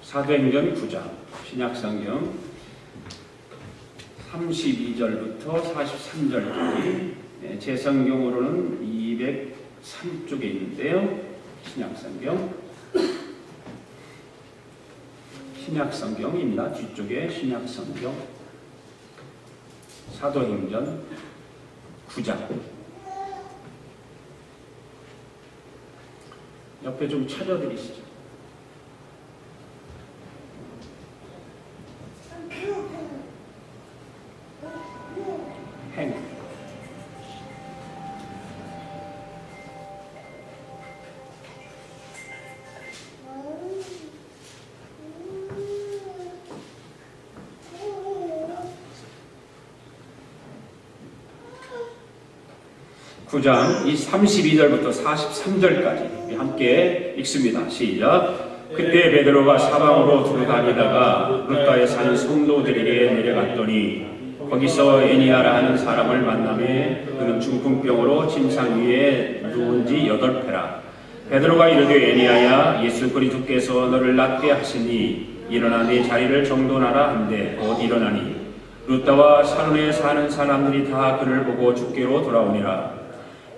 사도행전 9장 신약성경 32절부터 43절까지 제 성경으로는 203쪽에 있는데요. 신약성경입니다. 뒤쪽에 신약성경 사도행전 9장 옆에 좀 찾아드리시죠. 행 구장 이 32절부터 43절까지 함께 읽습니다. 시작. 그때 베드로가 사방으로 두루다니다가 루다에 사는 성도들에게 내려갔더니 거기서 에니아라 하는 사람을 만나매 그는 중풍병으로 침상 위에 누운 지 8회라. 베드로가 이르되 에니아야 예수 그리스도께서 너를 낫게 하시니 일어나 네 자리를 정돈하라 한데 곧 일어나니 루다와 사론에 사는 사람들이 다 그를 보고 주께로 돌아오니라.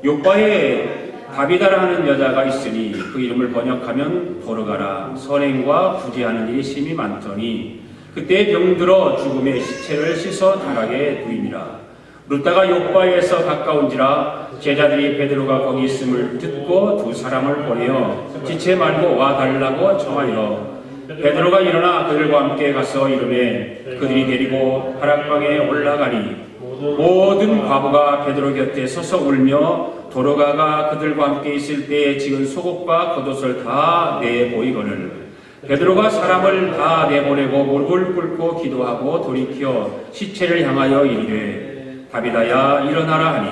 요바에 다비다라 하는 여자가 있으니 그 이름을 번역하면 도르가라. 선행과 구제하는 일이 심히 많더니 그때 병들어 죽음의 시체를 씻어 다락에 두이니라. 루다가 요바에서 가까운지라 제자들이 베드로가 거기 있음을 듣고 두 사람을 보내어 지체 말고 와달라고 청하여 베드로가 일어나 그들과 함께 가서 이르매 그들이 데리고 다락방에 올라가니 모든 과부가 베드로 곁에 서서 울며 도르가가 그들과 함께 있을 때에 지은 속옷과 겉옷을 다 내보이거늘 베드로가 사람을 다 내보내고 무릎을 꿇고 기도하고 돌이켜 시체를 향하여 이르되 다비다야 일어나라 하니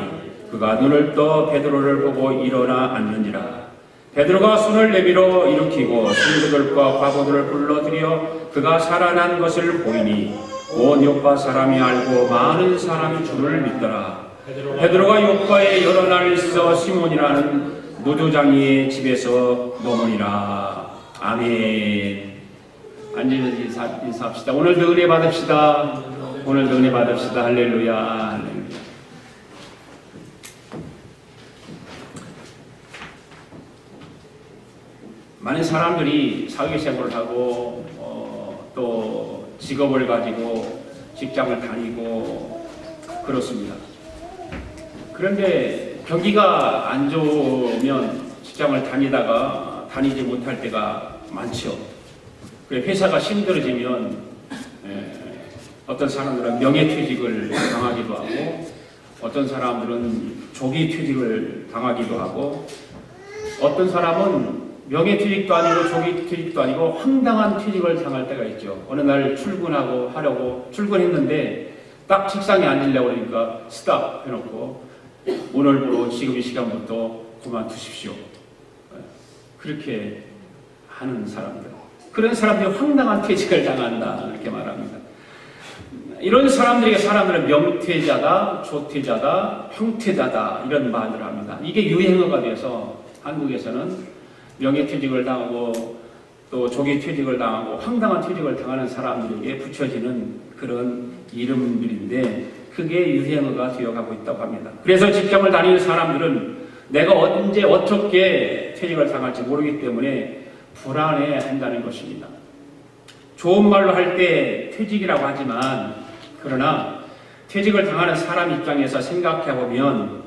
그가 눈을 떠 베드로를 보고 일어나 앉는지라. 베드로가 손을 내밀어 일으키고 친구들과 과부들을 불러들여 그가 살아난 것을 보이니 온 요파 사람이 알고 많은 사람이 주를 믿더라. 베드로가 요파에 여러 날 있어 시몬이라는 무두장이의 집에서 머무니라. 아멘. 앉으셔서 인사합시다. 오늘도 은혜 받읍시다. 오늘도 은혜 받읍시다. 할렐루야. 할렐루야. 많은 사람들이 사회생활을 하고 또 직업을 가지고 직장을 다니고 그렇습니다. 그런데 경기가 안 좋으면 직장을 다니지 못할 때가 많죠. 회사가 힘들어지면 어떤 사람들은 명예퇴직을 당하기도 하고 어떤 사람들은 조기퇴직을 당하기도 하고 어떤 사람은 명예퇴직도 아니고 조기퇴직도 아니고 황당한 퇴직을 당할 때가 있죠. 어느 날 하려고 출근했는데 딱 책상에 앉으려고 그러니까 스탑 해놓고 오늘부로 지금 이 시간부터 그만두십시오. 그렇게 하는 사람들. 그런 사람들이 황당한 퇴직을 당한다. 이렇게 말합니다. 이런 사람들은 명퇴자다, 조퇴자다, 형퇴자다 이런 말을 합니다. 이게 유행어가 돼서 한국에서는 명예퇴직을 당하고 또 조기퇴직을 당하고 황당한 퇴직을 당하는 사람들에게 붙여지는 그런 이름들인데 그게 유행어가 되어가고 있다고 합니다. 그래서 직장을 다니는 사람들은 내가 언제 어떻게 퇴직을 당할지 모르기 때문에 불안해한다는 것입니다. 좋은 말로 할 때 퇴직이라고 하지만 그러나 퇴직을 당하는 사람 입장에서 생각해보면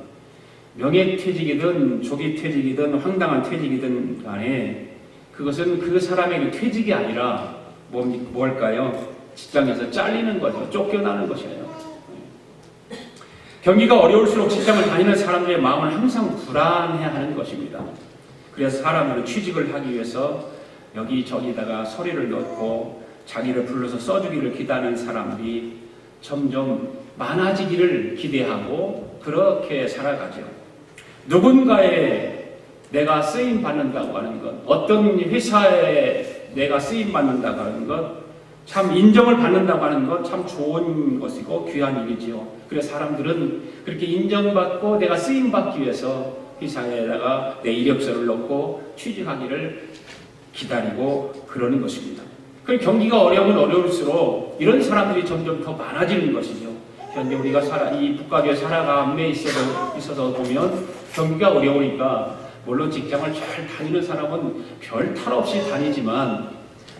명예퇴직이든 조기퇴직이든 황당한 퇴직이든 간에 그것은 그 사람에게 퇴직이 아니라 뭘까요? 직장에서 잘리는 거죠. 쫓겨나는 것이에요. 경기가 어려울수록 직장을 다니는 사람들의 마음은 항상 불안해하는 것입니다. 그래서 사람들은 취직을 하기 위해서 여기저기다가 서류를 넣고 자기를 불러서 써주기를 기다리는 사람들이 점점 많아지기를 기대하고 그렇게 살아가죠. 누군가에 내가 쓰임 받는다고 하는 것, 어떤 회사에 내가 쓰임 받는다고 하는 것, 참 인정을 받는다고 하는 것 참 좋은 것이고 귀한 일이지요. 그래서 사람들은 그렇게 인정받고 내가 쓰임 받기 위해서 회사에다가 내 이력서를 넣고 취직하기를 기다리고 그러는 것입니다. 그 경기가 어려우면 어려울수록 이런 사람들이 점점 더 많아지는 것이죠. 현재 우리가 이 북가교에 살아감에 있어서 보면 경기가 어려우니까 물론 직장을 잘 다니는 사람은 별 탈 없이 다니지만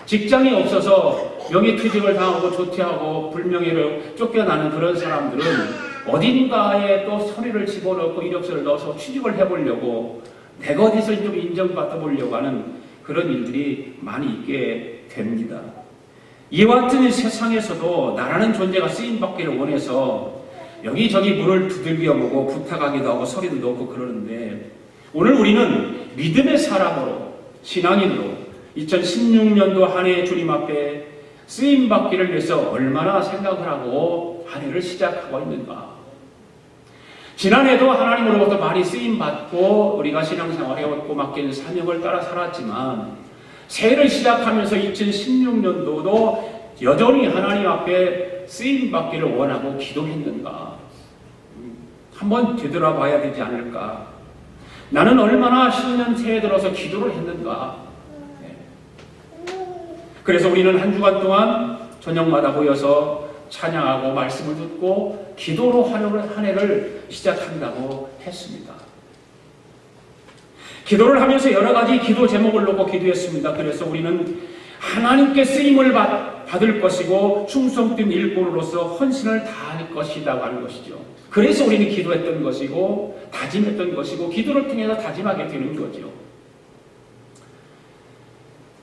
직장이 없어서 명예퇴직을 당하고 조퇴하고 불명예로 쫓겨나는 그런 사람들은 어딘가에 또 서류를 집어넣고 이력서를 넣어서 취직을 해보려고 내가 어디서 좀 인정받아 보려고 하는 그런 일들이 많이 있게 됩니다. 이와 같은 세상에서도 나라는 존재가 쓰임받기를 원해서 여기저기 문을 두들겨보고 부탁하기도 하고 서류도 넣고 그러는데 오늘 우리는 믿음의 사람으로 신앙인으로 2016년도 한 해 주님 앞에 쓰임받기를 위해서 얼마나 생각을 하고 한 해를 시작하고 있는가. 지난해도 하나님으로부터 많이 쓰임받고 우리가 신앙생활에 얻고 맡기는 사명을 따라 살았지만 새해를 시작하면서 2016년도도 여전히 하나님 앞에 쓰임받기를 원하고 기도했는가. 한번 되돌아봐야 되지 않을까. 나는 얼마나 신년 새해 들어서 기도를 했는가. 그래서 우리는 한 주간 동안 저녁마다 모여서 찬양하고 말씀을 듣고 기도로 한 해를 시작한다고 했습니다. 기도를 하면서 여러 가지 기도 제목을 놓고 기도했습니다. 그래서 우리는 하나님께 쓰임을 받을 것이고 충성된 일꾼으로서 헌신을 다할 것이라고 하는 것이죠. 그래서 우리는 기도했던 것이고 다짐했던 것이고 기도를 통해서 다짐하게 되는 거죠.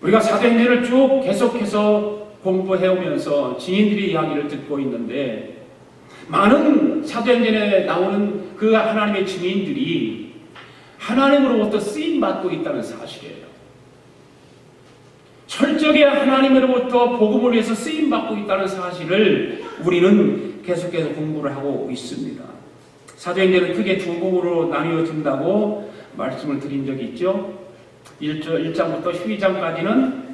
우리가 사도행전을 쭉 계속해서 공부해오면서 증인들의 이야기를 듣고 있는데 많은 사도행전에 나오는 그 하나님의 증인들이 하나님으로부터 쓰임받고 있다는 사실이에요. 철저하게 하나님으로부터 복음을 위해서 쓰임받고 있다는 사실을 우리는 계속해서 공부를 하고 있습니다. 사도행전은 크게 두 부분으로 나뉘어진다고 말씀을 드린 적이 있죠. 1장부터 12장까지는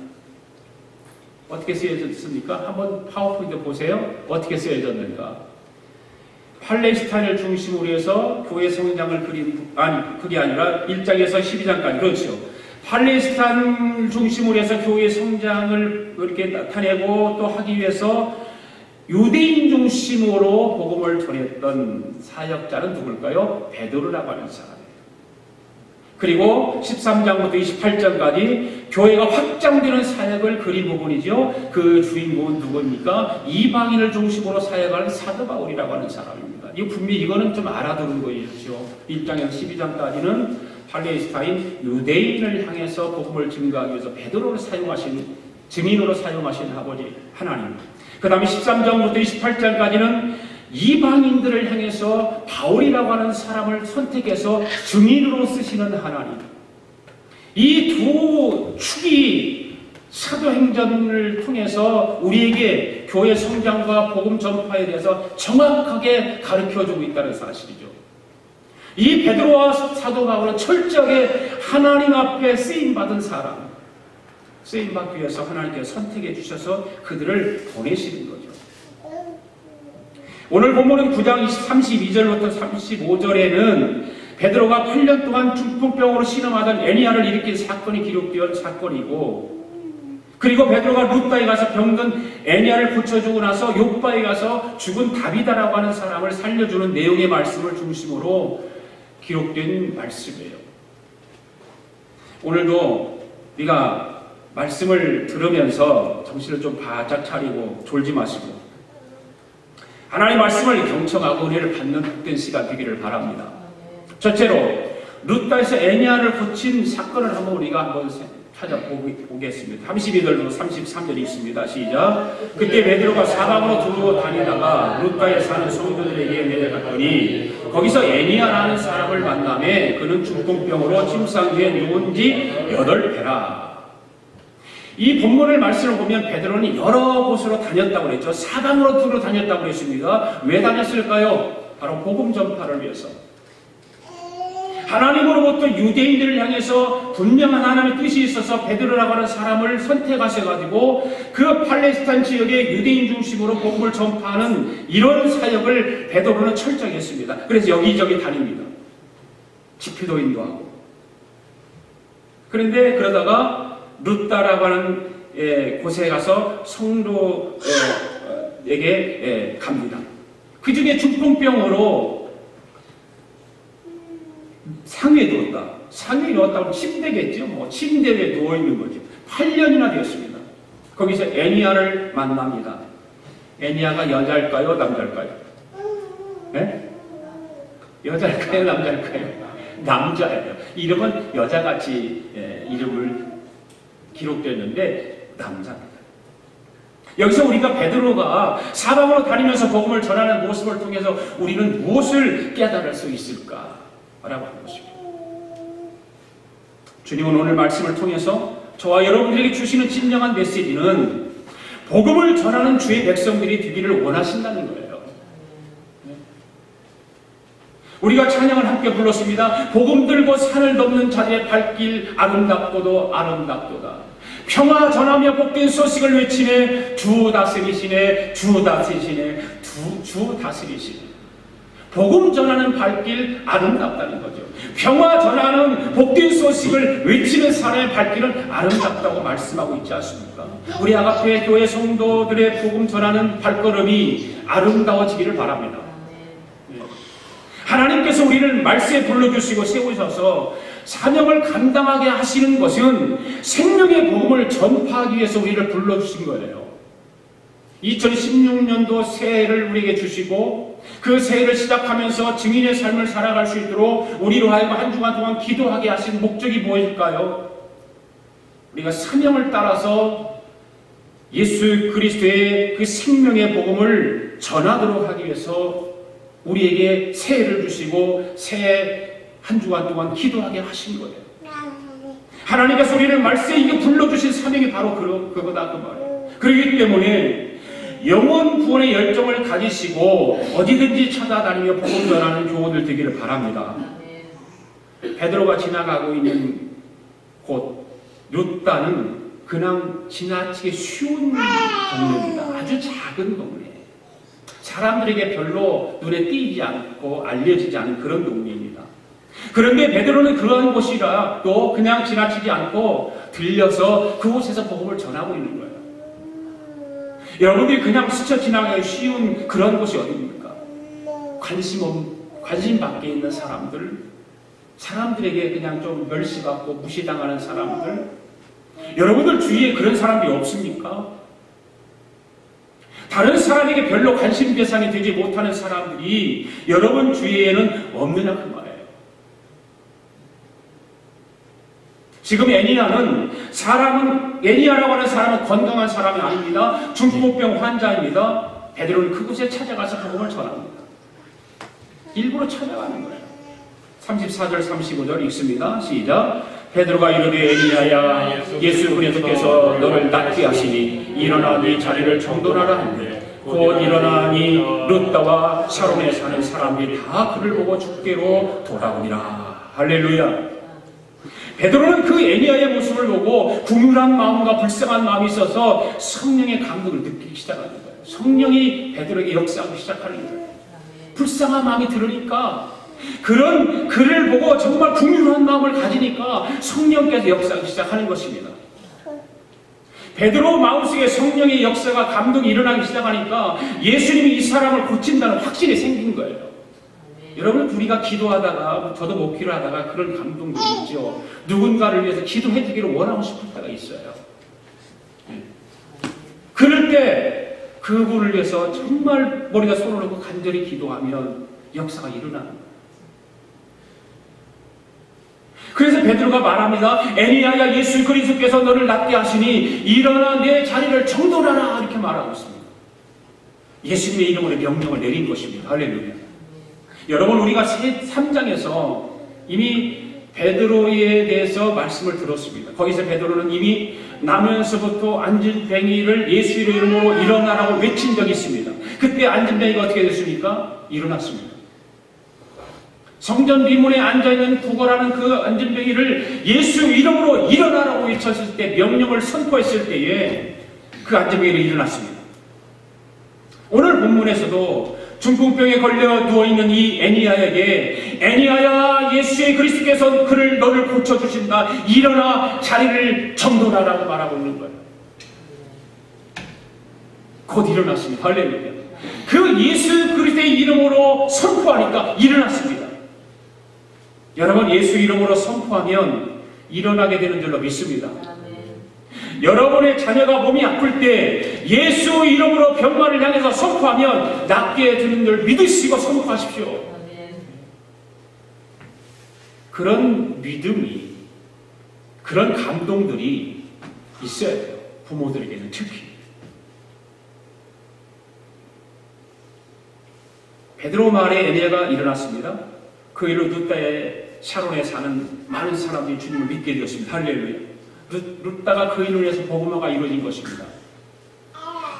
어떻게 쓰여졌습니까? 한번 파워포인트 보세요. 어떻게 쓰여졌는가? 팔레스타인을 중심으로 해서 교회 성장을 그게 아니라 1장에서 12장까지 그렇죠. 팔레스타인을 중심으로 해서 교회 성장을 이렇게 나타내고 또 하기 위해서 유대인 중심으로 복음을 전했던 사역자는 누굴까요? 베드로라고 하는 사람이에요. 그리고 13장부터 28장까지 교회가 확장되는 사역을 그린 부분이죠. 그 주인공은 누구입니까? 이방인을 중심으로 사역하는 사도 바울이라고 하는 사람입니다. 분명히 이거는 좀 알아두는 거죠. 1장에서 12장까지는 팔레스타인 유대인을 향해서 복음을 증거하기 위해서 베드로를 사용하신 증인으로 사용하신 아버지 하나님. 그 다음에 13장부터 28장까지는 이방인들을 향해서 바울이라고 하는 사람을 선택해서 증인으로 쓰시는 하나님. 이 두 축이 사도행전을 통해서 우리에게 교회 성장과 복음 전파에 대해서 정확하게 가르쳐주고 있다는 사실이죠. 이 베드로와 사도 바울은 철저하게 하나님 앞에 쓰임받은 사람, 쓰임받기 위해서 하나님께서 선택해 주셔서 그들을 보내시는 거죠. 오늘 본문은 9장 32절부터 35절에는 베드로가 8년 동안 중풍병으로 신음하던 애니아를 일으킨 사건이 기록되어 사건이고, 그리고 베드로가 루다에 가서 병든 애니아를 고쳐주고 나서 요바에 가서 죽은 다비다라고 하는 사람을 살려주는 내용의 말씀을 중심으로 기록된 말씀이에요. 오늘도 우리가 말씀을 들으면서 정신을 좀 바짝 차리고 졸지 마시고 하나님의 말씀을 경청하고 은혜를 받는 복된 시간 되기를 바랍니다. 첫째로 루다에서 애니아를 고친 사건을 한번 찾아보겠습니다. 32절로 33절이 있습니다. 시작. 그때 베드로가 사방으로 두루 다니다가 루다에 사는 성도들에게 내려갔더니 거기서 애니아라는 사람을 만나매 그는 중풍병으로 침상에 누운 지 8배라. 이 본문을 말씀을 보면 베드로는 여러 곳으로 다녔다고 그랬죠. 사방으로 두루 다녔다고 그랬습니다. 왜 다녔을까요? 바로 복음 전파를 위해서. 하나님으로부터 유대인들을 향해서 분명한 하나님의 뜻이 있어서 베드로라고 하는 사람을 선택하셔가지고 그 팔레스타인 지역의 유대인 중심으로 복음을 전파하는 이런 사역을 베드로는 철저히 했습니다. 그래서 여기저기 다닙니다. 집회도 인도하고. 그런데 그러다가 루다라고 하는 곳에 가서 성도에게 갑니다. 그 중에 중풍병으로 상위에 누웠다. 상위에 누웠다고 침대겠죠. 뭐 침대에 누워 있는 거죠. 8년이나 되었습니다. 거기서 애니아를 만납니다. 애니아가 여자일까요, 남자일까요? 네? 여자일까요, 남자일까요? 남자예요. 이름은 여자같이 이름을 기록됐는데 남자입니다. 여기서 우리가 베드로가 사방으로 다니면서 복음을 전하는 모습을 통해서 우리는 무엇을 깨달을 수 있을까라고 하는 것입니다. 주님은 오늘 말씀을 통해서 저와 여러분들에게 주시는 진정한 메시지는 복음을 전하는 주의 백성들이 되기를 원하신다는 거예요. 우리가 찬양을 함께 불렀습니다. 복음 들고 산을 넘는 자들의 발길 아름답고도 아름답도다. 평화 전하며 복된 소식을 외치네. 주 다스리시네. 주 다스리시네. 주 다스리시네. 복음 전하는 발길 아름답다는 거죠. 평화 전하는 복된 소식을 외치는 사람의 발길은 아름답다고 말씀하고 있지 않습니까? 우리 아가페 교회 성도들의 복음 전하는 발걸음이 아름다워지기를 바랍니다. 하나님께서 우리를 말씀에 불러주시고 세우셔서 사명을 감당하게 하시는 것은 생명의 복음을 전파하기 위해서 우리를 불러주신 거예요. 2016년도 새해를 우리에게 주시고 그 새해를 시작하면서 증인의 삶을 살아갈 수 있도록 우리로 하여금 한 주간 동안 기도하게 하신 목적이 무엇일까요? 우리가 사명을 따라서 예수 그리스도의 그 생명의 복음을 전하도록 하기 위해서 우리에게 새해를 주시고 새해 한 주간 동안 기도하게 하신 거예요. 하나님께서 우리를 말씀에 이게 불러주신 사명이 바로 그거다 그 말이에요. 그렇기 때문에 영원 구원의 열정을 가지시고 어디든지 찾아다니며 복음 전하는 교우들 되기를 바랍니다. 베드로가 지나가고 있는 곳 룻다는 그냥 지나치기 쉬운 동네입니다. 아주 작은 동네. 사람들에게 별로 눈에 띄지 않고 알려지지 않은 그런 동네입니다. 그런데 베드로는 그러한 곳이라 또 그냥 지나치지 않고 들려서 그곳에서 복음을 전하고 있는 거예요. 여러분들이 그냥 스쳐 지나가기 쉬운 그런 곳이 어디입니까? 관심 밖에 있는 사람들에게 그냥 좀 멸시받고 무시당하는 사람들. 여러분들 주위에 그런 사람들이 없습니까? 다른 사람에게 별로 관심 대상이 되지 못하는 사람들이 여러분 주위에는 없느냐 그 말이에요. 지금 애니아라고 하는 사람은 건강한 사람이 아닙니다. 중풍병 환자입니다. 베드로는 그곳에 찾아가서 복음을 전합니다. 일부러 찾아가는 거예요. 34절 35절 읽습니다. 시작. 베드로가 이르되 애니아야 예수 그리스도께서 너를 낫게 하시니 일어나 네 자리를 정돈하라 하는데 곧 일어나니 룻다와 샤론에 사는 사람들이 다 그를 보고 주께로 돌아오니라. 할렐루야. 베드로는 그 애니아의 모습을 보고 궁울한 마음과 불쌍한 마음이 있어서 성령의 감동을 느끼기 시작하는 거예요. 성령이 베드로에게 역사하기 시작하는 거예요. 불쌍한 마음이 들으니까 그런 그를 보고 정말 궁유한 마음을 가지니까 성령께서 역사하기 시작하는 것입니다. 베드로 마음속에 성령의 역사가 감동이 일어나기 시작하니까 예수님이 이 사람을 고친다는 확신이 생긴 거예요. 여러분 우리가 기도하다가 저도 목기를 하다가 그런 감동도 있죠. 누군가를 위해서 기도해 주기를 원하고 싶을 때가 있어요. 그럴 때 그분을 위해서 정말 머리가 손을 놓고 간절히 기도하면 역사가 일어나는 거예요. 그래서 베드로가 말합니다. 애니아야 예수 그리스도께서 너를 낫게 하시니 일어나 내 자리를 정돈하라 이렇게 말하고 있습니다. 예수님의 이름으로 명령을 내린 것입니다. 할렐루야. 여러분 우리가 3장에서 이미 베드로에 대해서 말씀을 들었습니다. 거기서 베드로는 이미 나면서부터 안진뱅이를 예수 이름으로 일어나라고 외친 적이 있습니다. 그때 안진뱅이가 어떻게 됐습니까? 일어났습니다. 성전 비문에 앉아있는 구걸하는 그 안진뱅이를 예수 이름으로 일어나라고 외쳤을 때 명령을 선포했을 때에 그 안진뱅이를 일어났습니다. 오늘 본문에서도 중풍병에 걸려 누워있는 이 애니아에게 애니아야 예수의 그리스도께서 너를 고쳐주신다. 일어나 자리를 정돈하라고 말하고 있는 거예요. 곧 일어났습니다. 할렐루야. 그 예수 그리스도의 이름으로 선포하니까 일어났습니다. 여러분, 예수 이름으로 선포하면 일어나게 되는 줄로 믿습니다. 여러분의 자녀가 몸이 아플 때 예수 이름으로 병마를 향해서 선포하면 낫게 되는 줄 믿으시고 선포하십시오. 그런 믿음이, 그런 감동들이 있어야 돼요. 부모들에게는 특히. 베드로 마을에 에네아가 일어났습니다. 그 일로 루따의 샤론에 사는 많은 사람들이 주님을 믿게 되었습니다. 할렐루야. 루따가 그 일을 위해서 복음화가 이루어진 것입니다.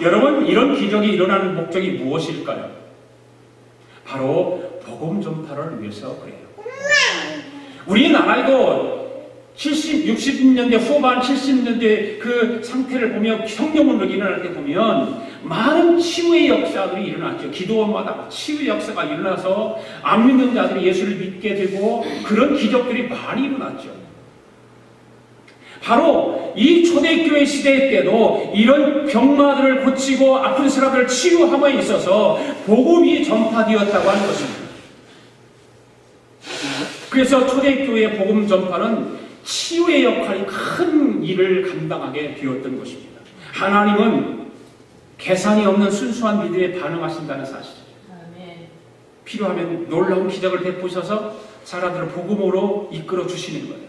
여러분, 이런 기적이 일어나는 목적이 무엇일까요? 바로 복음 전파를 위해서 그래요. 우리나라에도 60년대 후반 70년대 그 상태를 보면, 성령운동이 일어날 때 보면 많은 치유의 역사들이 일어났죠. 기도원마다 치유의 역사가 일어나서 안 믿는 자들이 예수를 믿게 되고 그런 기적들이 많이 일어났죠. 바로 이 초대교회 시대 때도 이런 병마들을 고치고 아픈 사람들을 치유함에 있어서 복음이 전파되었다고 하는 것입니다. 그래서 초대교회의 복음 전파는 치유의 역할이 큰 일을 감당하게 되었던 것입니다. 하나님은 계산이 없는 순수한 믿음에 반응하신다는 사실이죠. 필요하면 놀라운 기적을 베푸셔서 사람들을 복음으로 이끌어 주시는 거예요.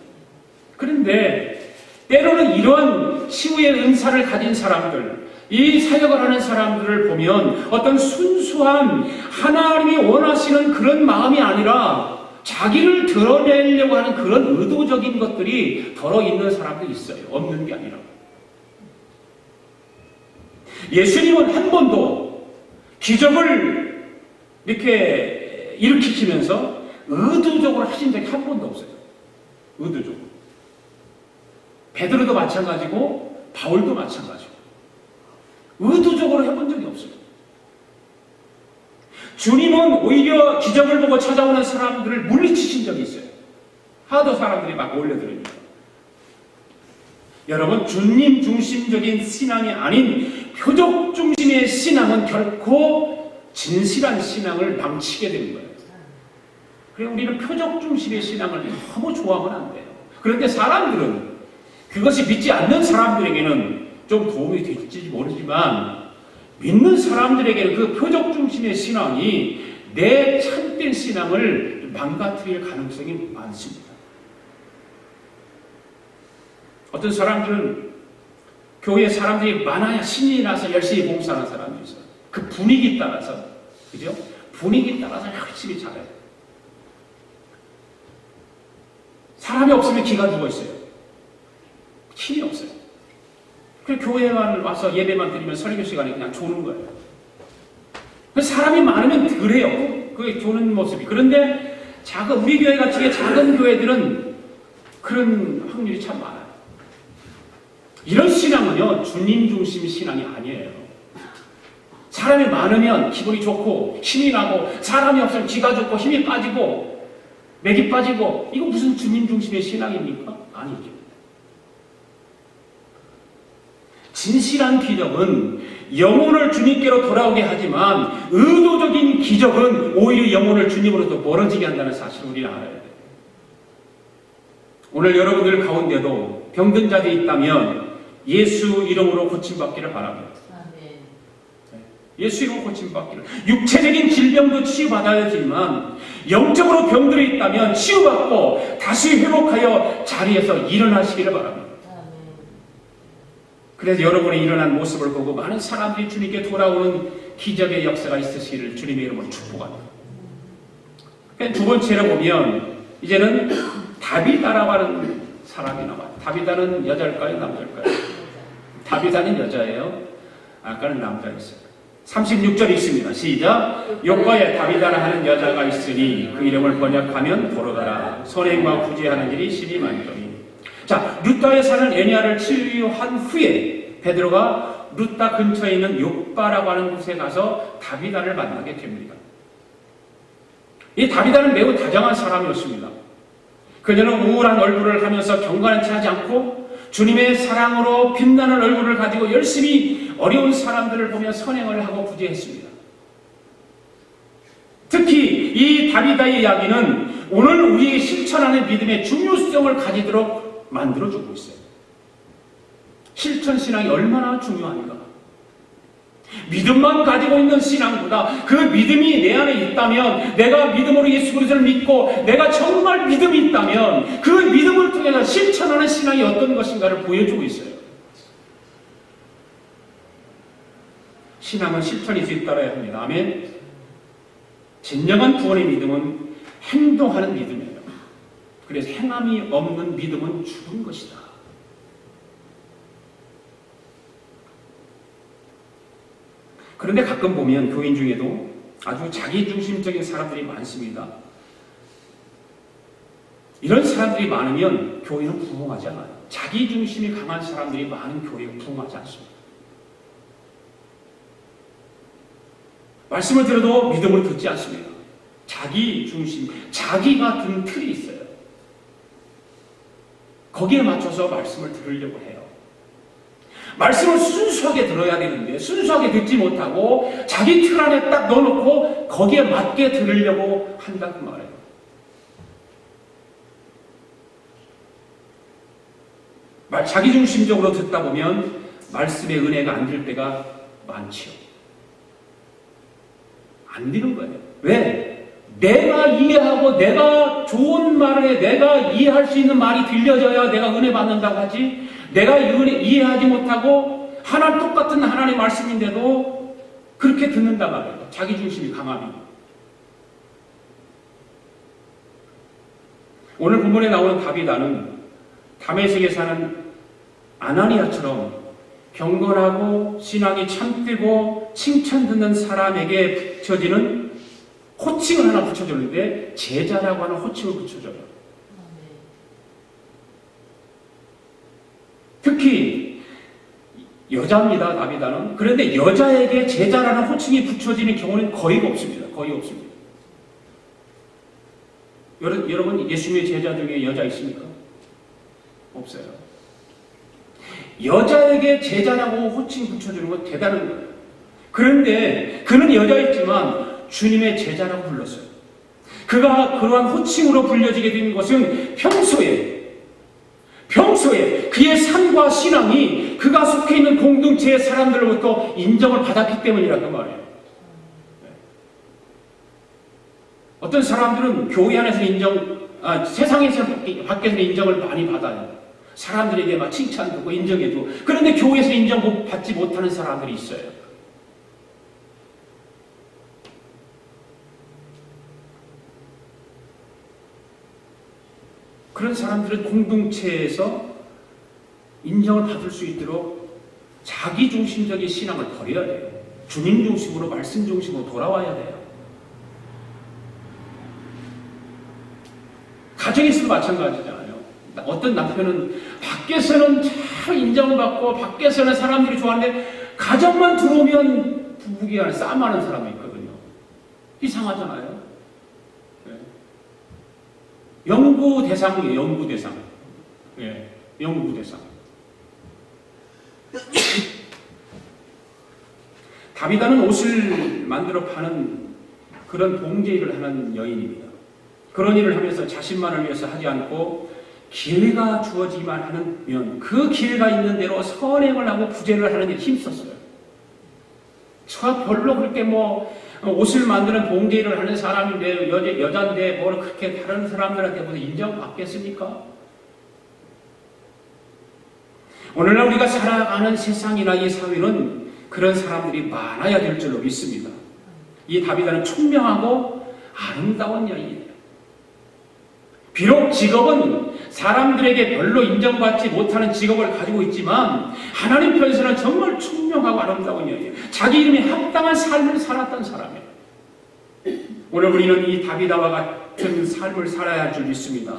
그런데 때로는 이러한 치유의 은사를 가진 사람들, 이 사역을 하는 사람들을 보면 어떤 순수한 하나님이 원하시는 그런 마음이 아니라 자기를 드러내려고 하는 그런 의도적인 것들이 덜어 있는 사람도 있어요. 없는 게 아니라. 예수님은 한 번도 기적을 이렇게 일으키시면서 의도적으로 하신 적이 한 번도 없어요. 의도적으로. 베드로도 마찬가지고 바울도 마찬가지고 의도적으로 해본 적이 없어요. 주님은 오히려 기적을 보고 찾아오는 사람들을 물리치신 적이 있어요. 하도 사람들이 막 몰려들으니까. 여러분, 주님 중심적인 신앙이 아닌 표적 중심의 신앙은 결코 진실한 신앙을 망치게 되는 거예요. 그래서 우리는 표적 중심의 신앙을 너무 좋아하면 안 돼요. 그런데 사람들은, 그것이 믿지 않는 사람들에게는 좀 도움이 될지 모르지만 믿는 사람들에게는 그 표적 중심의 신앙이 내 참된 신앙을 망가뜨릴 가능성이 많습니다. 어떤 사람들은 교회에 사람들이 많아야 신이 나서 열심히 봉사하는 사람이 있어요. 그 분위기 따라서, 그죠? 분위기 따라서 열심히 잘해요. 사람이 없으면 기가 죽어 있어요. 힘이 없어요. 그래서 교회만 와서 예배만 드리면 설교 시간에 그냥 조는 거예요. 사람이 많으면 그래요. 그게 조는 모습이. 그런데 우리 교회 같이 작은 교회들은 그런 확률이 참 많아요. 이런 신앙은요, 주님 중심 신앙이 아니에요. 사람이 많으면 기분이 좋고 힘이 나고, 사람이 없으면 기가 죽고 힘이 빠지고 맥이 빠지고, 이거 무슨 주님 중심의 신앙입니까? 아니죠. 진실한 기적은 영혼을 주님께로 돌아오게 하지만 의도적인 기적은 오히려 영혼을 주님으로부터 멀어지게 한다는 사실을 우리는 알아야 돼요. 오늘 여러분들 가운데도 병든 자들이 있다면 예수 이름으로 고침받기를 바랍니다. 예수 이름으로 고침받기를. 육체적인 질병도 치유받아야 되지만 영적으로 병들이 있다면 치유받고 다시 회복하여 자리에서 일어나시기를 바랍니다. 그래서 여러분의 일어난 모습을 보고 많은 사람들이 주님께 돌아오는 기적의 역사가 있으시기를 주님의 이름으로 축복합니다. 두 번째로 보면 이제는 다비다라고 하는 사람이 나와요. 다비다는 여자일까요? 남자일까요? 다비다는 여자예요. 아까는 남자였어요. 36절이 있습니다. 시작. 욕과에 다비다라 하는 여자가 있으니 그 이름을 번역하면 도로다라. 선행과 구제하는 일이 심히 많더니. 자, 루따에 사는 에니아를 치유한 후에 베드로가 루따 근처에 있는 욥바라고 하는 곳에 가서 다비다를 만나게 됩니다. 이 다비다는 매우 다정한 사람이었습니다. 그녀는 우울한 얼굴을 하면서 경건한 체 하지 않고 주님의 사랑으로 빛나는 얼굴을 가지고 열심히 어려운 사람들을 보며 선행을 하고 구제했습니다. 특히 이 다비다의 이야기는 오늘 우리의 실천하는 믿음의 중요성을 가지도록 만들어주고 있어요. 실천신앙이 얼마나 중요한가. 믿음만 가지고 있는 신앙보다 그 믿음이 내 안에 있다면, 내가 믿음으로 예수 그리스도를 믿고 내가 정말 믿음이 있다면 그 믿음을 통해서 실천하는 신앙이 어떤 것인가를 보여주고 있어요. 신앙은 실천이 뒤따라야 합니다. 아멘. 진정한 구원의 믿음은 행동하는 믿음이에요. 그래서 행함이 없는 믿음은 죽은 것이다. 그런데 가끔 보면 교인 중에도 아주 자기중심적인 사람들이 많습니다. 이런 사람들이 많으면 교회는 부흥하지 않아요. 자기중심이 강한 사람들이 많은 교회가 부흥하지 않습니다. 말씀을 들어도 믿음을 듣지 않습니다. 자기중심, 자기가 든 틀이 있어요. 거기에 맞춰서 말씀을 들으려고 해요. 말씀을 순수하게 들어야 되는데 순수하게 듣지 못하고 자기 틀 안에 딱 넣어놓고 거기에 맞게 들으려고 한다 그 말이에요. 자기중심적으로 듣다 보면 말씀의 은혜가 안 될 때가 많지요. 안 되는 거예요. 왜? 내가 이해하고 내가 좋은 말에 내가 이해할 수 있는 말이 들려져야 내가 은혜 받는다고 하지, 내가 이해하지 못하고 똑같은 하나님의 말씀인데도 그렇게 듣는다 말이에요. 자기중심이 강하면. 오늘 본문에 나오는 다비다는 다메섹에 사는 아나니아처럼 경건하고 신앙이 참되고 칭찬 듣는 사람에게 붙여지는 호칭을 하나 붙여줬는데 제자라고 하는 호칭을 붙여줘요. 특히 여자입니다, 다비다는. 그런데 여자에게 제자라는 호칭이 붙여지는 경우는 거의 없습니다. 거의 없습니다. 여러분 예수님의 제자 중에 여자 있습니까? 없어요. 여자에게 제자라고 호칭 붙여주는 건 대단한 거예요. 그런데 그는 여자였지만 주님의 제자라고 불렀어요. 그가 그러한 호칭으로 불려지게 된 것은 평소에 그의 삶과 신앙이 그가 속해 있는 공동체의 사람들로부터 인정을 받았기 때문이라고 말해요. 어떤 사람들은 교회 안에서 세상에서 밖에서 인정을 많이 받아요. 사람들에게 막 칭찬받고 인정해주고. 그런데 교회에서 인정받지 못하는 사람들이 있어요. 그런 사람들은 공동체에서 인정을 받을 수 있도록 자기중심적인 신앙을 버려야 돼요. 주님 중심으로, 말씀 중심으로 돌아와야 돼요. 가정에서도 마찬가지잖아요. 어떤 남편은 밖에서는 잘 인정받고 밖에서는 사람들이 좋아하는데 가정만 들어오면 부부간에 싸움하는 사람이 있거든요. 이상하잖아요. 네. 연구 대상이에요. 연구 대상. 네. 연구 대상. 다비다는 옷을 만들어 파는 그런 봉제 일을 하는 여인입니다. 그런 일을 하면서 자신만을 위해서 하지 않고 기회가 주어지기만 하면 그 기회가 있는 대로 선행을 하고 구제를 하는 일에 힘썼어요. 저 별로 그렇게 옷을 만드는 봉제 일을 하는 사람인데 여자인데 뭘 그렇게 다른 사람들한테 인정받겠습니까? 오늘날 우리가 살아가는 세상이나 이 사회는 그런 사람들이 많아야 될 줄로 믿습니다. 이 다비다는 총명하고 아름다운 여인이에요. 비록 직업은 사람들에게 별로 인정받지 못하는 직업을 가지고 있지만 하나님 편에서는 정말 총명하고 아름다운 여인이에요. 자기 이름에 합당한 삶을 살았던 사람이에요. 오늘 우리는 이 다비다와 같은 삶을 살아야 할 줄 믿습니다.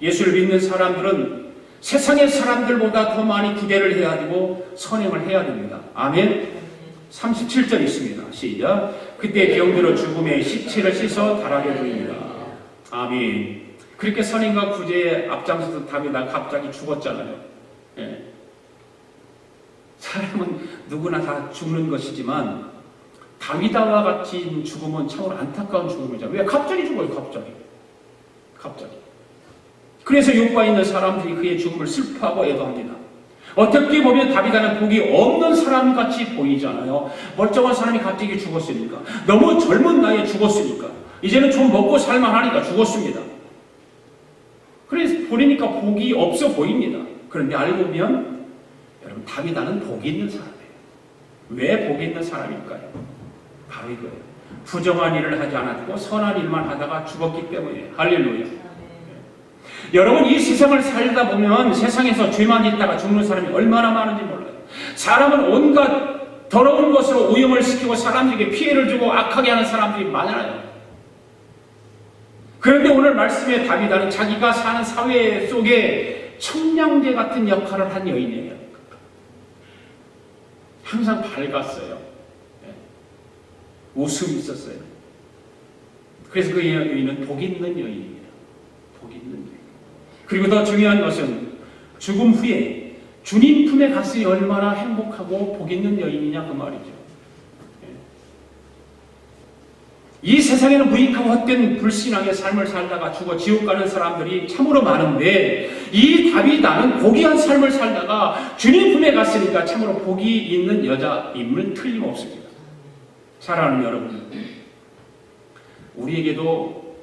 예수를 믿는 사람들은 세상의 사람들보다 더 많이 기대를 해야 되고 선행을 해야 됩니다. 아멘. 37절 있습니다. 시작. 그때 병들어 죽음의 시체를 씻어 달아게 드립니다. 아멘. 그렇게 선행과 구제에 앞장서서 다비다가 갑자기 죽었잖아요. 예. 사람은 누구나 다 죽는 것이지만 다윗과 같은 죽음은 참으로 안타까운 죽음이죠. 왜? 갑자기 죽어요. 갑자기. 그래서 욕과 있는 사람들이 그의 죽음을 슬퍼하고 애도합니다. 어떻게 보면 다윗은 복이 없는 사람같이 보이잖아요. 멀쩡한 사람이 갑자기 죽었으니까. 너무 젊은 나이에 죽었으니까. 이제는 좀 먹고 살만하니까 죽었습니다. 그래서 보니까 복이 없어 보입니다. 그런데 알고 보면 여러분, 다윗은 복이 있는 사람이에요. 왜 복이 있는 사람일까요? 바로 이거예요. 부정한 일을 하지 않았고 선한 일만 하다가 죽었기 때문에. 할렐루야. 여러분, 이 세상을 살다 보면 세상에서 죄만 있다가 죽는 사람이 얼마나 많은지 몰라요. 사람은 온갖 더러운 것으로 오염을 시키고 사람들에게 피해를 주고 악하게 하는 사람들이 많아요. 그런데 오늘 말씀에 다윗은 자기가 사는 사회 속에 청량제 같은 역할을 한 여인이에요. 항상 밝았어요. 웃음이 있었어요. 그래서 그 여인은 복 있는 여인입니다. 복 있는 여인. 그리고 더 중요한 것은 죽음 후에 주님 품에 갔으니 얼마나 행복하고 복 있는 여인이냐 그 말이죠. 이 세상에는 무익하고 헛된 불신앙의 삶을 살다가 죽어 지옥 가는 사람들이 참으로 많은데 이 다윗은 복이한 삶을 살다가 주님 품에 갔으니까 참으로 복이 있는 여자임을 틀림없습니다. 사랑하는 여러분, 우리에게도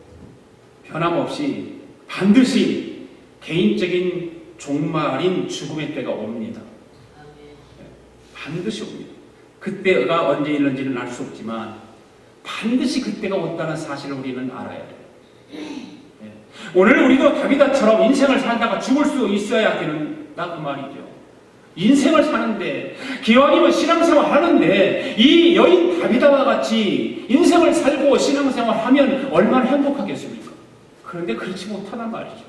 변함없이 반드시 개인적인 종말인 죽음의 때가 옵니다. 반드시 옵니다. 그때가 언제 있는지는 알 수 없지만 반드시 그때가 온다는 사실을 우리는 알아야 돼요. 오늘 우리도 다윗처럼 인생을 살다가 죽을 수 있어야 된다 그 말이죠. 인생을 사는데 기왕이면 신앙생활 하는데 이 여인 다윗과 같이 인생을 살고 신앙생활 하면 얼마나 행복하겠습니까? 그런데 그렇지 못하단 말이죠.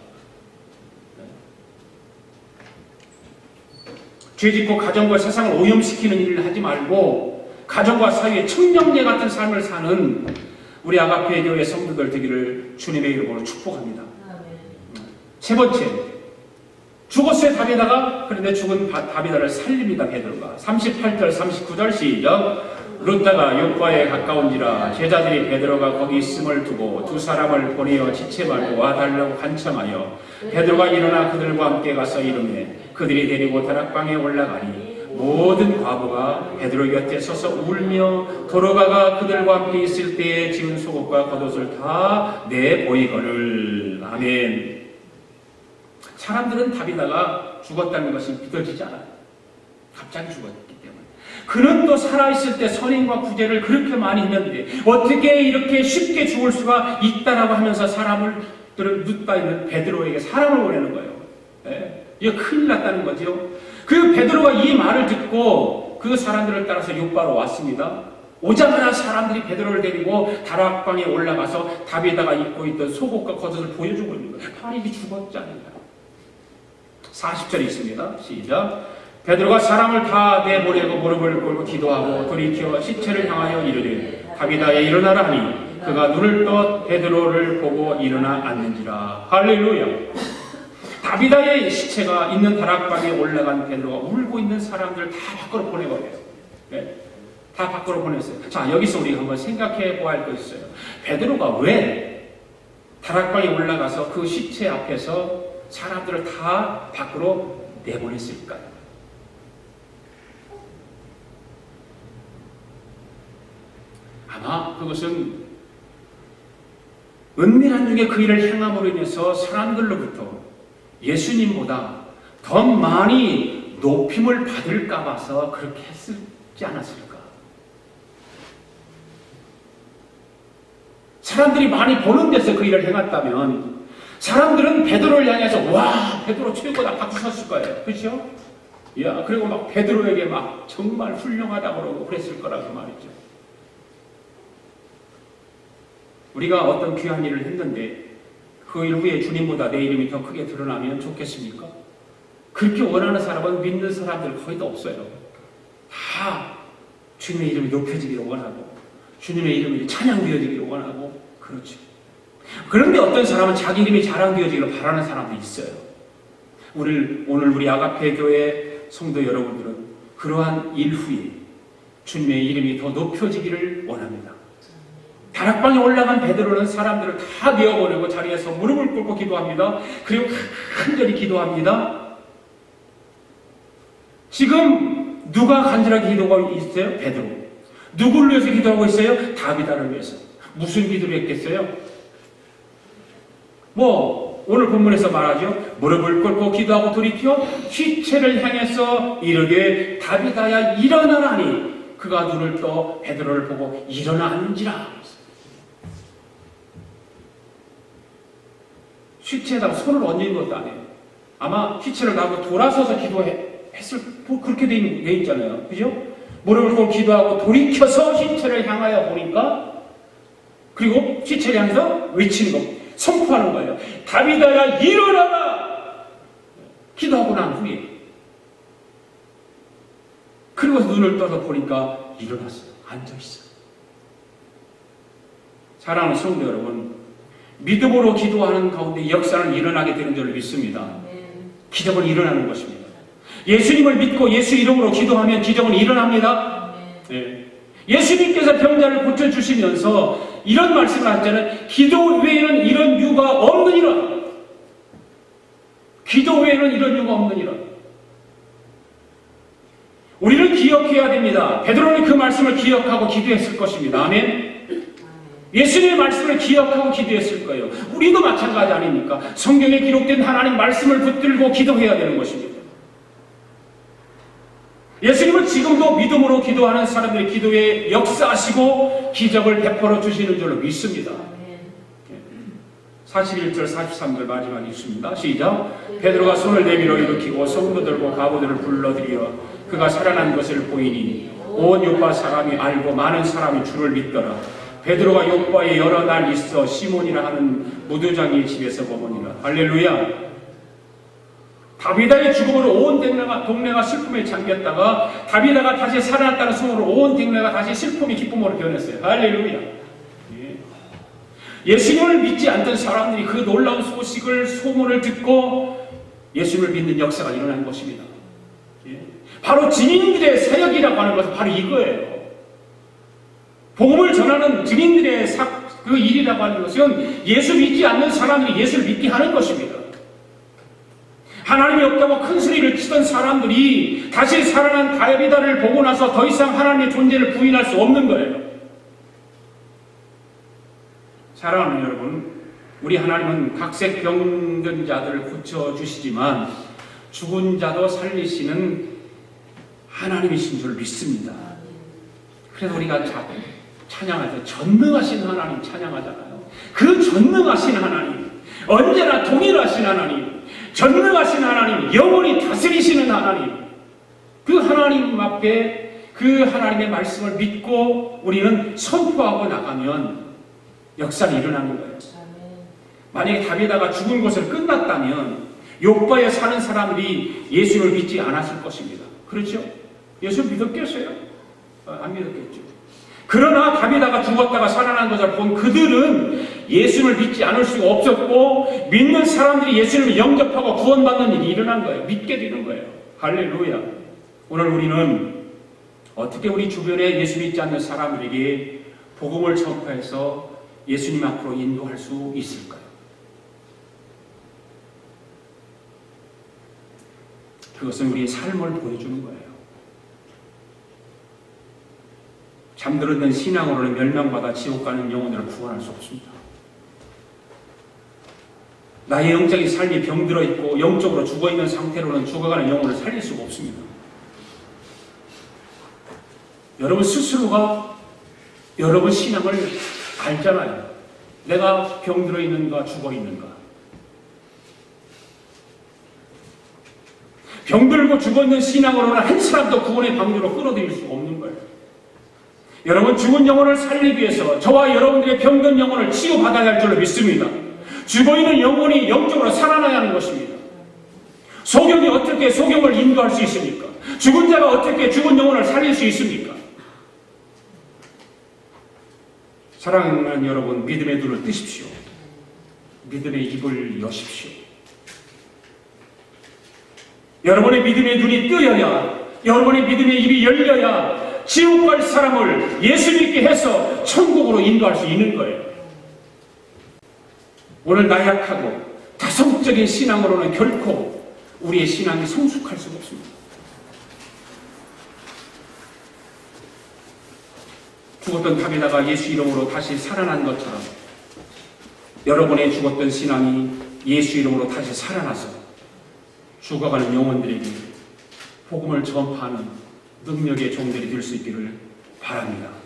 죄짓고 가정과 세상을 오염시키는 일을 하지 말고 가정과 사회에 청량제 같은 삶을 사는 우리 아가페 교회 성도들 되기를 주님의 이름으로 축복합니다. 세 번째, 죽었어요 다비다가. 그런데 죽은 다비다를 살립니다 베드로가. 38절 39절 시작. 룻다가 요바에 가까운지라 제자들이 베드로가 거기 있음을 두고 두 사람을 보내어 지체 말고 와달라고 간청하여 베드로가 일어나 그들과 함께 가서 이르매 그들이 데리고 다락방에 올라가니 모든 과부가 베드로 곁에 서서 울며 도로가가 그들과 함께 있을 때에 지은 속옷과 겉옷을 다 내보이거늘. 아멘. 사람들은 다비다가 죽었다는 것이 믿어지지 않아요. 갑자기 죽었기 때문에. 그는 또 살아있을 때 선행과 구제를 그렇게 많이 했는데 어떻게 이렇게 쉽게 죽을 수가 있다라고 하면서 사람들을 눕다 있는 베드로에게 사람을 보내는 거예요. 이거 큰일 났다는 거죠. 그 베드로가 이 말을 듣고 그 사람들을 따라서 요바로 왔습니다. 오자마자 사람들이 베드로를 데리고 다락방에 올라가서 다비다가 입고 있던 속옷과 겉옷을 보여주고 있는 거예요. 바로 죽었잖아요. 40절이 있습니다. 시작. 베드로가 사람을 다 내보내고 무릎을 꿇고 기도하고 돌이켜 시체를 향하여 이르되 다비다에 일어나라 하니 그가 눈을 떠 베드로를 보고 일어나 앉는지라. 할렐루야. 다비다의 시체가 있는 다락방에 올라간 베드로가 울고 있는 사람들을 다 밖으로 보내버려요. 네? 다 밖으로 보냈어요. 자, 여기서 우리가 한번 생각해 보아야 할 것이 있어요. 베드로가 왜 다락방에 올라가서 그 시체 앞에서 사람들을 다 밖으로 내보냈을까요? 아마 그것은 은밀한 중에 그 일을 행함으로 인해서 사람들로부터 예수님보다 더 많이 높임을 받을까 봐서 그렇게 했지 않았을까? 사람들이 많이 보는 데서 그 일을 행했다면 사람들은 베드로를 향해서 와 베드로 최고다 박수 쳤을 거예요. 그렇죠? 야, 그리고 막 베드로에게 막 정말 훌륭하다고 그러고 그랬을 거라고 말이죠. 우리가 어떤 귀한 일을 했는데 그 일 후에 주님보다 내 이름이 더 크게 드러나면 좋겠습니까? 그렇게 원하는 사람은 믿는 사람들 거의 다 없어요. 다 주님의 이름이 높여지기를 원하고 주님의 이름이 찬양되어지기를 원하고 그렇죠. 그런데 어떤 사람은 자기 이름이 자랑되어지기를 바라는 사람도 있어요. 오늘 우리 아가페 교회 성도 여러분들은 그러한 일 후에 주님의 이름이 더 높여지기를 원합니다. 다락방에 올라간 베드로는 사람들을 다 내어보내고 자리에서 무릎을 꿇고 기도합니다. 그리고 간절히 기도합니다. 지금 누가 간절하게 기도하고 있어요? 베드로. 누구를 위해서 기도하고 있어요? 다비다를 위해서. 무슨 기도를 했겠어요? 오늘 본문에서 말하죠. 무릎을 꿇고 기도하고 돌이켜 휘체를 향해서 이르되 다비다야 일어나라니 그가 눈을 떠 베드로를 보고 일어나는지라. 휘체에다가 손을 얹는 것도 아니에요. 아마 휘체를 나고 돌아서서 기도했을 그렇게 돼 있잖아요. 그죠? 무릎을 꿇고 기도하고 돌이켜서 휘체를 향하여 보니까 그리고 휘체를 향해서 외치는 것. 선포하는 거예요. 다비다야 일어나라! 기도하고 난 후에 그리고 눈을 떠서 보니까 일어났어요. 앉아있어요. 사랑하는 성도 여러분, 믿음으로 기도하는 가운데 역사는 일어나게 되는 줄 믿습니다. 기적은 일어나는 것입니다. 예수님을 믿고 예수 이름으로 기도하면 기적은 일어납니다. 네. 예수님께서 병자를 고쳐주시면서 이런 말씀을 하셨잖아요. 기도 외에는 이런 유가 없느니라. 기도 외에는 이런 유가 없느니라. 우리는 기억해야 됩니다. 베드로는 그 말씀을 기억하고 기도했을 것입니다. 아멘. 예수님의 말씀을 기억하고 기도했을 거예요. 우리도 마찬가지 아닙니까? 성경에 기록된 하나님 말씀을 붙들고 기도해야 되는 것입니다. 예수님은 지금도 믿음으로 기도하는 사람들의 기도에 역사하시고 기적을 베풀어 주시는 줄로 믿습니다. 41절 43절 마지막 읽습니다. 시작. 베드로가 손을 내밀어 일으키고 성도들과 가부들을 불러들여 그가 살아난 것을 보이니 온 요파 사람이 알고 많은 사람이 주를 믿더라. 베드로가 요파에 여러 날 있어 시몬이라 하는 무두장의 집에서 머무니라. 할렐루야. 다비다의 죽음으로 온 동네가 슬픔에 잠겼다가 다비다가 다시 살아났다는 소문으로 온 동네가 다시 슬픔이 기쁨으로 변했어요. 할렐루야. 예수님을 믿지 않던 사람들이 그 놀라운 소문을 듣고 예수님을 믿는 역사가 일어난 것입니다. 바로 증인들의 사역이라고 하는 것은 바로 이거예요. 복음을 전하는 증인들의 그 일이라고 하는 것은 예수 믿지 않는 사람들이 예수를 믿게 하는 것입니다. 하나님이 없다고 큰 소리를 치던 사람들이 다시 살아난 다비다를 보고 나서 더 이상 하나님의 존재를 부인할 수 없는 거예요. 사랑하는 여러분, 우리 하나님은 각색 병든 자들을 고쳐주시지만 죽은 자도 살리시는 하나님이신 줄 믿습니다. 그래서 우리가 찬양하죠. 전능하신 하나님 찬양하잖아요. 그 전능하신 하나님, 언제나 동일하신 하나님, 전능하신 하나님, 영원히 다스리시는 하나님, 그 하나님 앞에 그 하나님의 말씀을 믿고 우리는 선포하고 나가면 역사는 일어나는 거예요. 만약에 다비다가 죽은 것을 끝났다면 요바에 사는 사람들이 예수를 믿지 않았을 것입니다. 그렇죠? 예수를 믿었겠어요? 안 믿었겠죠. 그러나 다비다가 죽었다가 살아난 것을 본 그들은 예수를 믿지 않을 수가 없었고 믿는 사람들이 예수를 영접하고 구원받는 일이 일어난 거예요. 믿게 되는 거예요. 할렐루야. 오늘 우리는 어떻게 우리 주변에 예수 믿지 않는 사람들에게 복음을 전파해서 예수님 앞으로 인도할 수 있을까요? 그것은 우리의 삶을 보여주는 거예요. 잠들었는 신앙으로는 멸망받아 지옥 가는 영혼들을 구원할 수 없습니다. 나의 영적인 삶이 병들어 있고 영적으로 죽어 있는 상태로는 죽어가는 영혼을 살릴 수가 없습니다. 여러분 스스로가 여러분 신앙을 알잖아요. 내가 병들어 있는가 죽어 있는가. 병들고 죽어 있는 신앙으로는 한 사람도 구원의 방주로 끌어들일 수가 없는 거예요. 여러분 죽은 영혼을 살리기 위해서 저와 여러분들의 병든 영혼을 치유받아야 할 줄로 믿습니다. 죽어있는 영혼이 영적으로 살아나야 하는 것입니다. 소경이 어떻게 소경을 인도할 수 있습니까? 죽은 자가 어떻게 죽은 영혼을 살릴 수 있습니까? 사랑하는 여러분, 믿음의 눈을 뜨십시오. 믿음의 입을 여십시오. 여러분의 믿음의 눈이 뜨여야 여러분의 믿음의 입이 열려야 지옥 갈 사람을 예수 믿게 해서 천국으로 인도할 수 있는 거예요. 오늘 나약하고 다성적인 신앙으로는 결코 우리의 신앙이 성숙할 수가 없습니다. 죽었던 다비다가 예수 이름으로 다시 살아난 것처럼 여러분의 죽었던 신앙이 예수 이름으로 다시 살아나서 죽어가는 영혼들에게 복음을 전파하는 능력의 종들이 될 수 있기를 바랍니다.